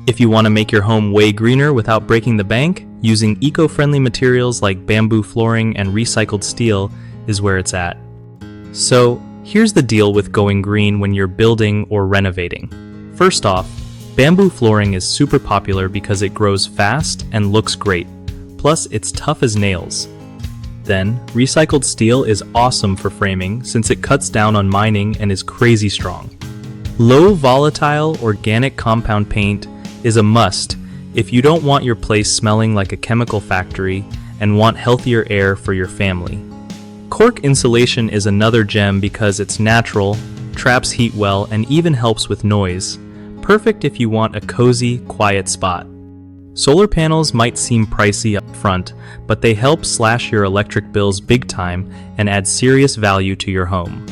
If you want to make your home way greener without breaking the bank, using eco-friendly materials like bamboo flooring and recycled steel is where it's at. So, here's the deal with going green when you're building or renovating. First off, bamboo flooring is super popular because it grows fast and looks great. Plus, it's tough as nails. Then, recycled steel is awesome for framing since it cuts down on mining and is crazy strong. Low volatile organic compound paint is a must if you don't want your place smelling like a chemical factory and want healthier air for your family. Cork insulation is another gem because it's natural, traps heat well, and even helps with noise. Perfect if you want a cozy, quiet spot. Solar panels might seem pricey up front, but they help slash your electric bills big time and add serious value to your home.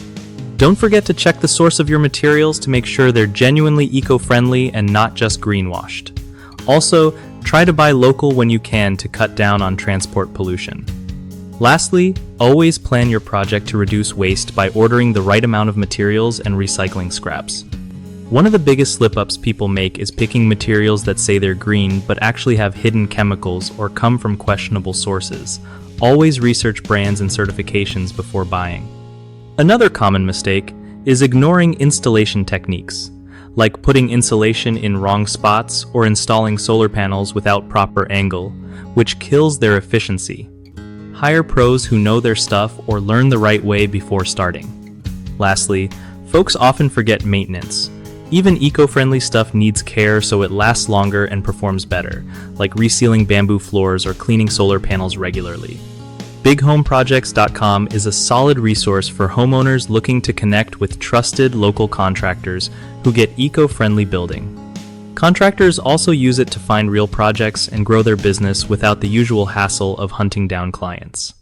Don't forget to check the source of your materials to make sure they're genuinely eco-friendly and not just greenwashed. Also, try to buy local when you can to cut down on transport pollution. Lastly, always plan your project to reduce waste by ordering the right amount of materials and recycling scraps. One of the biggest slip-ups people make is picking materials that say they're green but actually have hidden chemicals or come from questionable sources. Always research brands and certifications before buying. Another common mistake is ignoring installation techniques, like putting insulation in wrong spots or installing solar panels without proper angle, which kills their efficiency. Hire pros who know their stuff or learn the right way before starting. Lastly, folks often forget maintenance. Even eco-friendly stuff needs care so it lasts longer and performs better, like resealing bamboo floors or cleaning solar panels regularly. BigHomeProjects.com is a solid resource for homeowners looking to connect with trusted local contractors who get eco-friendly building. Contractors also use it to find real projects and grow their business without the usual hassle of hunting down clients.